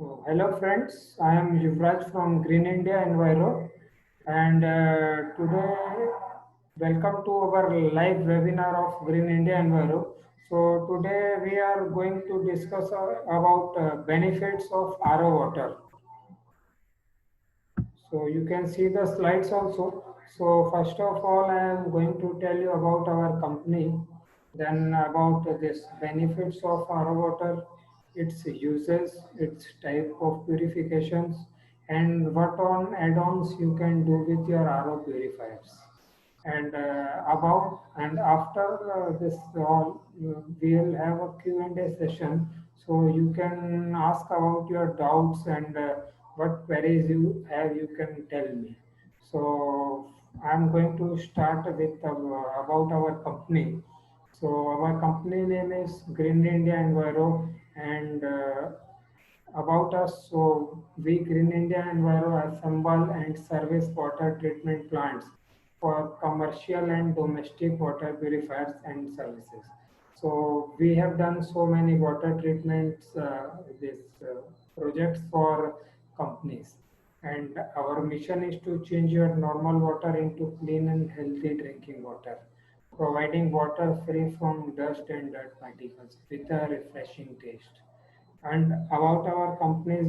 Hello friends, I am Yuvraj from Green India Enviro and today welcome to our live webinar of Green India Enviro. So today we are going to discuss about benefits of RO water. So you can see the slides also. So first of all, I am going to tell you about our company, then about this benefits of RO water, its uses, its type of purifications, and what on add-ons you can do with your RO purifiers. And about and after this all, we will have a Q&A session, so you can ask about your doubts and what queries you have, you can tell me. So I'm going to start with about our company. So our company name is Green India Enviro, and about us. So we Green India Enviro assemble and service water treatment plants for commercial and domestic water purifiers and services. So we have done so many water treatments, this projects for companies. And our mission is to change your normal water into clean and healthy drinking water, providing water free from dust and dirt particles with a refreshing taste. And about our company's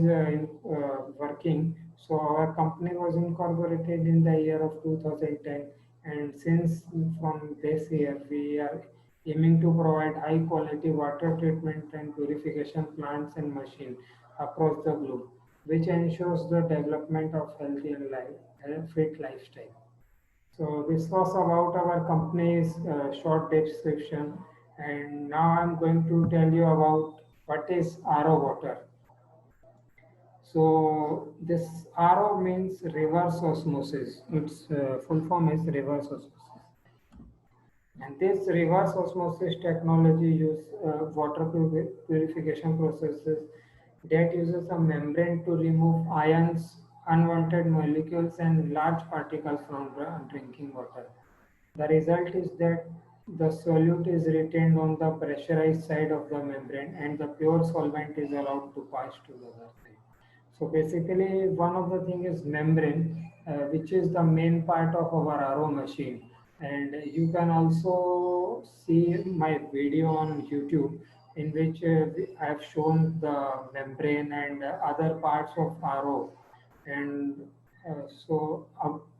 working, so our company was incorporated in the year of 2010, and since from this year we are aiming to provide high quality water treatment and purification plants and machines across the globe, which ensures the development of healthy and fit lifestyle. So this was about our company's short description, and now I'm going to tell you about what is RO water. So this RO means reverse osmosis. Its full form is reverse osmosis. And this reverse osmosis technology use water purification processes that uses a membrane to remove ions, unwanted molecules, and large particles from drinking water. The result is that the solute is retained on the pressurized side of the membrane and the pure solvent is allowed to pass to the other side. So basically, one of the thing is membrane, which is the main part of our RO machine. And you can also see my video on YouTube in which I have shown the membrane and other parts of RO. And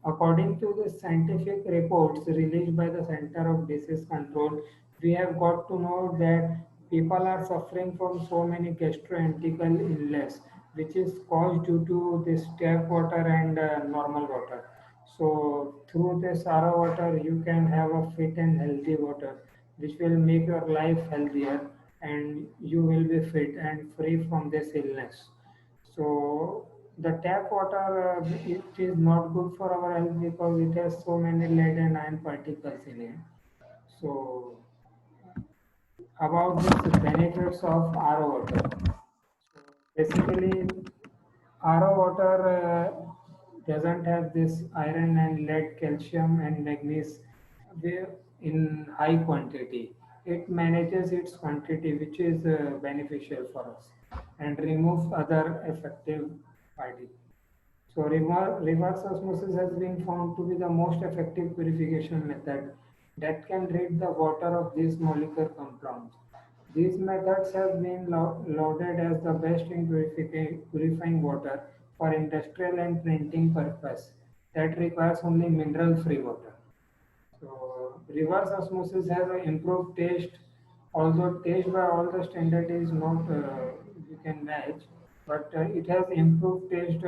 according to the scientific reports released by the Center of Disease Control, we have got to know that people are suffering from so many gastrointestinal illness, which is caused due to this tap water and normal water. So through this RO water, you can have a fit and healthy water, which will make your life healthier and you will be fit and free from this illness. So the tap water, it is not good for our health because it has so many lead and iron particles in it. So about the benefits of RO water. So basically, RO water doesn't have this iron and lead, calcium and magnesium in high quantity. It manages its quantity, which is beneficial for us, and removes other effective particles. So reverse osmosis has been found to be the most effective purification method that can rid the water of these molecular compounds. These methods have been lauded as the best in purifying water for industrial and printing purpose that requires only mineral-free water. So reverse osmosis has an improved taste, although taste by all the standard is not you can match, but it has improved taste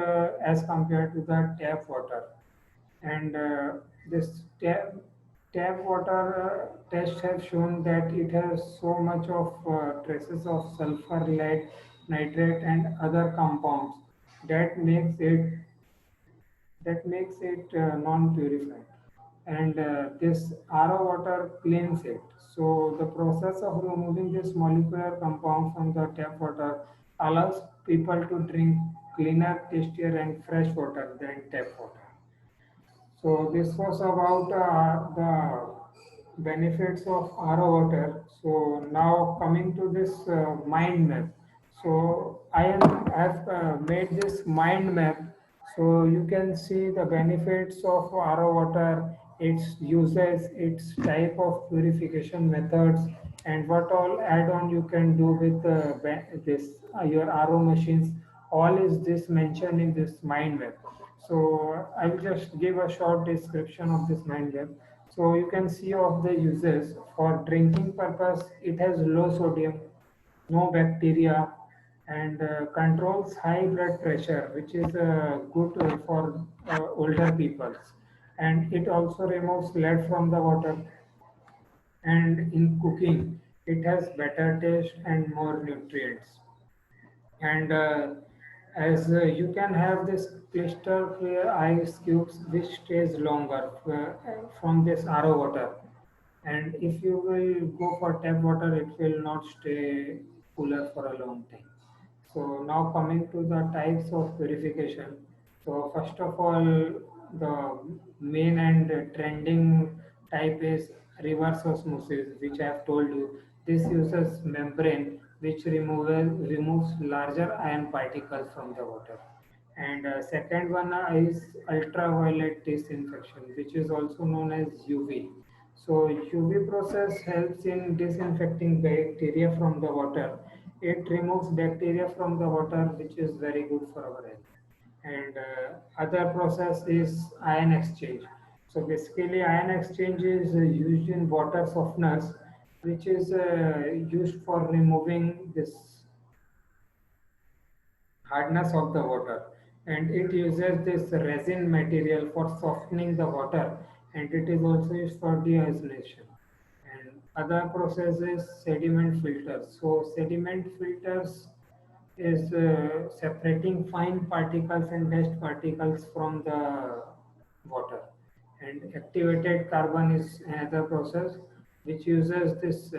as compared to the tap water. And this tap water tests have shown that it has so much of traces of sulfur, lead, nitrate, and other compounds that makes it non-purified. And this RO water cleans it. So the process of removing this molecular compound from the tap water allows people to drink cleaner, tastier, and fresh water than tap water. So this was about the benefits of RO water. So now coming to this mind map. So I have made this mind map, so you can see the benefits of RO water, its uses, its type of purification methods, and what all add-on you can do with this your RO machines. All is this mentioned in this mind map. So I will just give a short description of this mind map. So you can see of the uses for drinking purpose. It has low sodium, no bacteria, and controls high blood pressure, which is good for older people. And it also removes lead from the water. And in cooking, it has better taste and more nutrients. And as you can have this crystal clear ice cubes which stays longer from this RO water, and if you will go for tap water it will not stay cooler for a long time. So now coming to the types of purification. So first of all, the main and trending type is reverse osmosis, which I have told you. This uses membrane which removes larger iron particles from the water. And second one is ultraviolet disinfection, which is also known as UV. So UV process helps in disinfecting bacteria from the water. It removes bacteria from the water, which is very good for our health. And other process is ion exchange. So basically, ion exchange is used in water softeners, which is used for removing this hardness of the water, and it uses this resin material for softening the water, and it is also used for deoxidation. And other process is sediment filters. So sediment filters is separating fine particles and dust particles from the water. And activated carbon is another process which uses this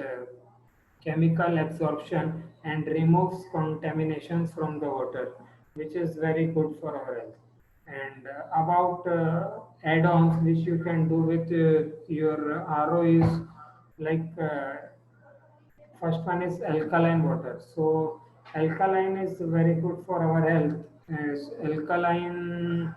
chemical absorption and removes contaminations from the water, which is very good for our health. And about add-ons which you can do with your RO is like first one is alkaline water. So alkaline is very good for our health, as alkaline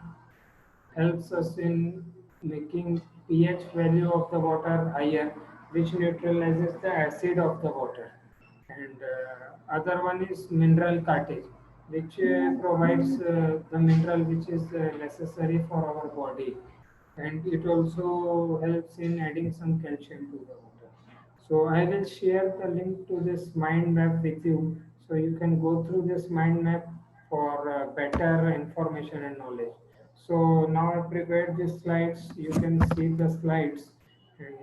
helps us in making pH value of the water higher, which neutralizes the acid of the water. And other one is mineral cartage, which provides the mineral which is necessary for our body, and it also helps in adding some calcium to the water. So I will share the link to this mind map with you, so you can go through this mind map for better information and knowledge. So now I prepared these slides. You can see the slides, and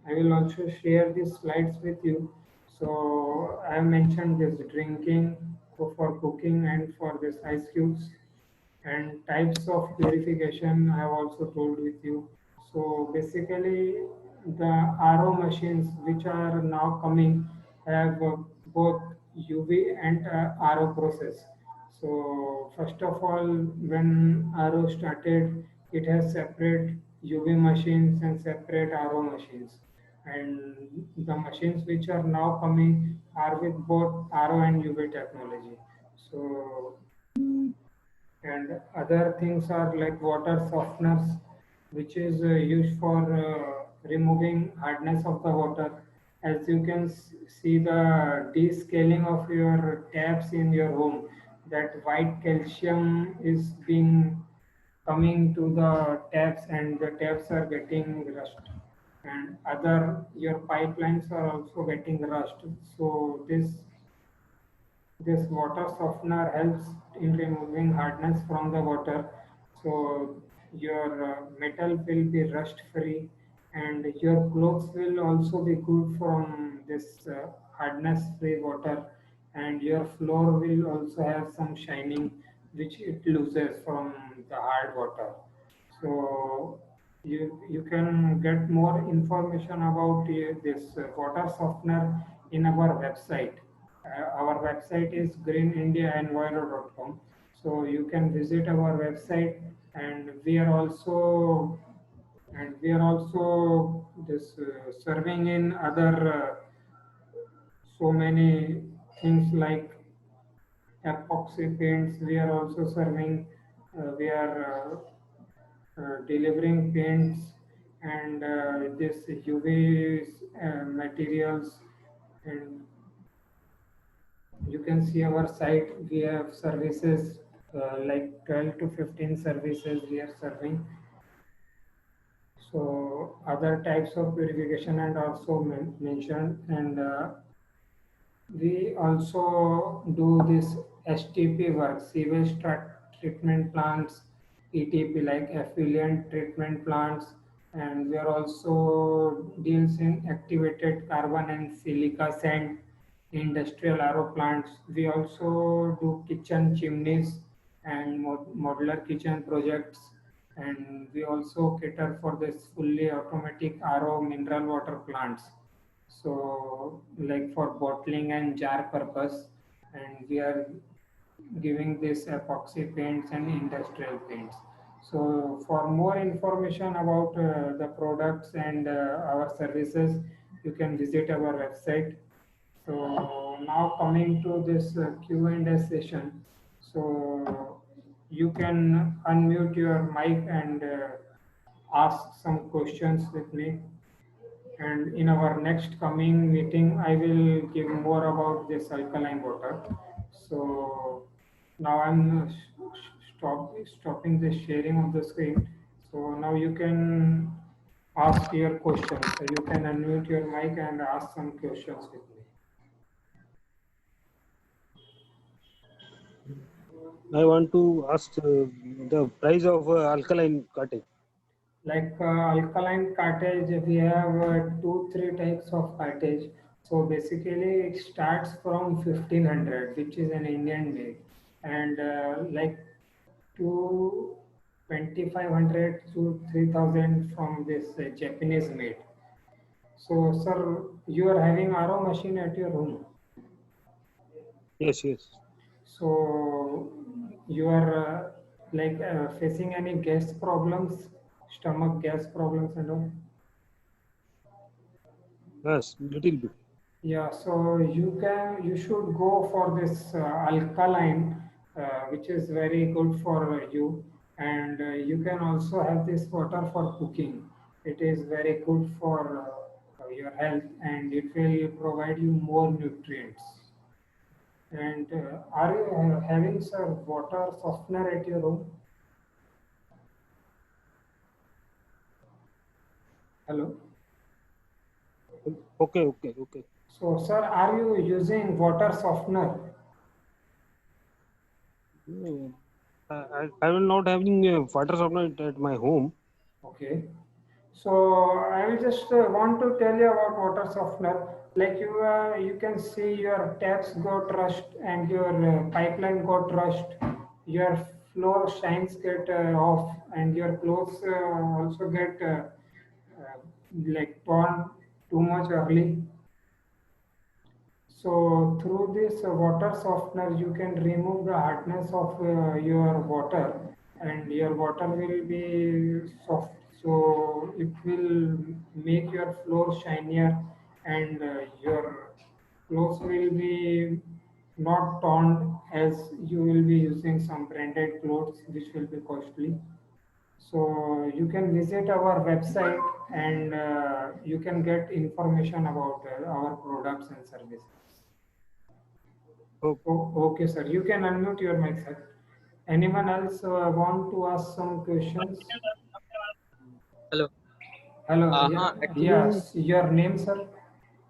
I will also share these slides with you. So I have mentioned this drinking for cooking and for this ice cubes, and types of purification I have also told with you. So basically, the RO machines which are now coming have both UV and RO process. So first of all, when RO started, it has separate UV machines and separate RO machines. And the machines which are now coming are with both RO and UV technology. So and other things are like water softeners, which is used for removing hardness of the water. As you can see the descaling of your taps in your home, that white calcium is being coming to the taps, and the taps are getting rust, and other your pipelines are also getting rust. So this water softener helps in removing hardness from the water, so your metal will be rust free, and your clothes will also be good from this hardness free water, and your floor will also have some shining which it loses from the hard water. So you can get more information about this water softener in our website. Our website is greenindiaenviro.com. So you can visit our website, and we are also this serving in other so many things like epoxy paints. We are also serving, we are delivering paints and this UV materials. And you can see our site. We have services like 12 to 15 services we are serving. So other types of purification and also mentioned, and we also do this STP work, sewage treatment plants, ETP like effluent treatment plants, and we are also deals in activated carbon and silica sand industrial RO plants. We also do kitchen chimneys and modular kitchen projects, and we also cater for this fully automatic RO mineral water plants. So like for bottling and jar purpose, and we are giving this epoxy paints and industrial paints. So for more information about the products and our services, you can visit our website. So now coming to this Q&A session. So you can unmute your mic and ask some questions with me. And in our next coming meeting, I will give more about this alkaline water. So now I'm stopping the sharing of the screen. So now you can ask your questions. So you can unmute your mic and ask some questions with me. I want to ask the price of alkaline cartridge. Like alkaline cartridge, we have two, three types of cartridge. So basically, it starts from 1500, which is an Indian made, and like to 2500 to 3000 from this Japanese made. So, sir, you are having RO machine at your home. Yes, yes. So, you are like facing any gas problems, stomach gas problems and all? Yes, little bit. Yeah, so you should go for this alkaline, which is very good for you, and you can also have this water for cooking. It is very good for your health, and it will provide you more nutrients. And are you having sir water softener at your home? Hello. Okay, okay, okay. So, sir, are you using water softener? I will not having water softener at my home. Okay. So I will just want to tell you about water softener. Like you can see your taps got rust and your pipeline got rust. Your floor shines get off, and your clothes also get like torn too much early. So through this water softener, you can remove the hardness of your water, and your water will be soft. So it will make your floor shinier, and your clothes will be not torn as you will be using some branded clothes, which will be costly. So you can visit our website, and you can get information about our products and services. Oh, Oh, okay, sir. You can unmute your mic, sir. Anyone else want to ask some questions? Hello. Hello. Yeah. actually, Yes. Your name, sir?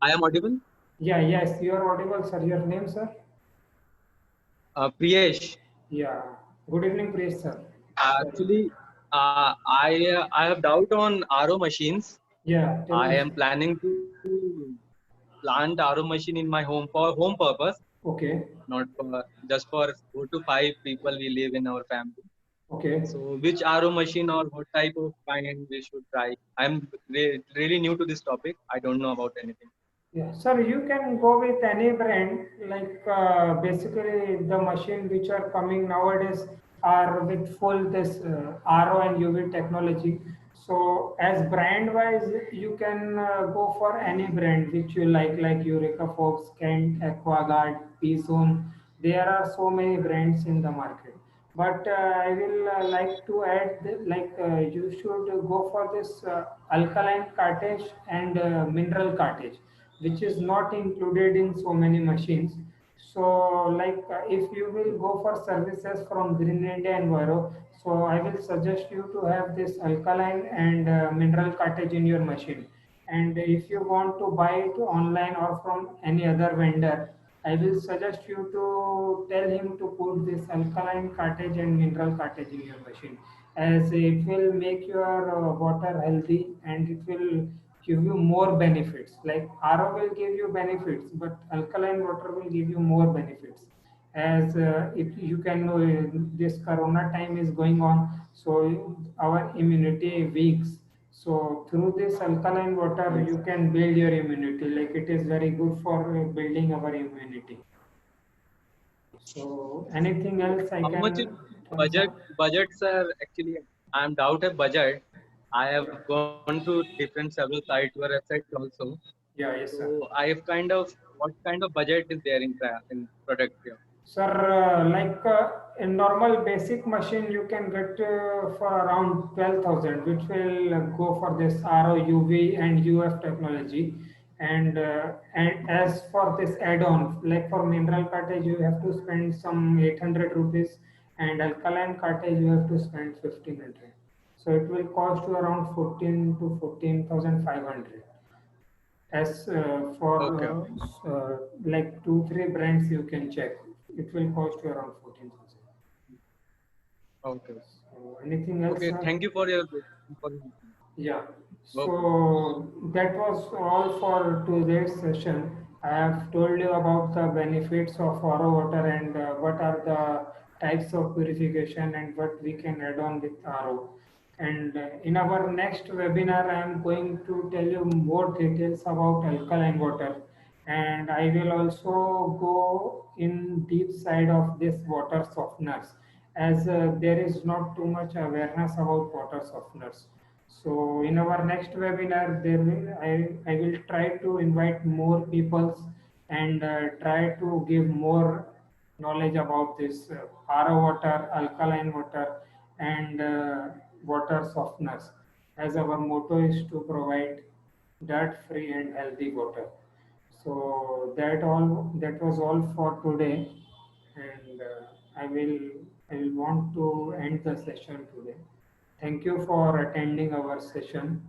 I am audible. Yeah. Yes. You are audible, sir. Your name, sir? Priyesh. Yeah. Good evening, please, sir. Actually, I have doubt on RO machines. Yeah. Tell I me, am sir. planning to plant RO machine in my home for home purpose, Okay. not for just for 4 to 5 people we live in our family. Okay. So, which RO machine or what type of kind we should try? I'm really new to this topic. I don't know about anything. Yeah, sir, you can go with any brand. Like basically, the machine which are coming nowadays are with full this RO and UV technology. So, as brand wise, you can go for any brand which you like Eureka Fox, Kent, Aquaguard, P-Zone. there are so many brands in the market. But I will like to add, you should go for this alkaline cartridge and mineral cartridge, which is not included in so many machines. So, if you will go for services from Green India Enviro, so I will suggest you to have this alkaline and mineral cartridge in your machine. And if you want to buy it online or from any other vendor, I will suggest you to tell him to put this alkaline cartridge and mineral cartridge in your machine, as it will make your water healthy and it will give you more benefits. Like RO will give you benefits, but alkaline water will give you more benefits. As if you can know, this corona time is going on, so our immunity weaks. So through this alkaline water, Yes. you can build your immunity. Like it is very good for building our immunity. So anything So else I how much is can tell, budget? sir? Budgets are actually, I'm doubt a budget. I have gone through different several sites, your website also. Yeah, yes, sir. So I have kind of, what kind of budget is there in product here? Sir, in normal basic machine, you can get for around 12,000, which will go for this RO, UV, and UF technology. And as for this add-on, like for mineral cartridge, you have to spend some 800 rupees, and alkaline cartridge, you have to spend 1500. So it will cost you around 14 to 14,500. As for Okay. like two, three brands you can check. It will cost you around 14,000. Okay. So anything else, Okay. sir? Thank you for your information. Yeah. Okay. So that was all for today's session. I have told you about the benefits of RO water and what are the types of purification and what we can add on with RO. And in our next webinar, I am going to tell you more details about alkaline water. And I will also go in deep side of this water softeners, as there is not too much awareness about water softeners. So in our next webinar, I will try to invite more peoples and try to give more knowledge about this RO water, alkaline water, and water softeners. As our motto is to provide dirt-free and healthy water. So that was all for today, and I will want to end the session today. Thank you for attending our session.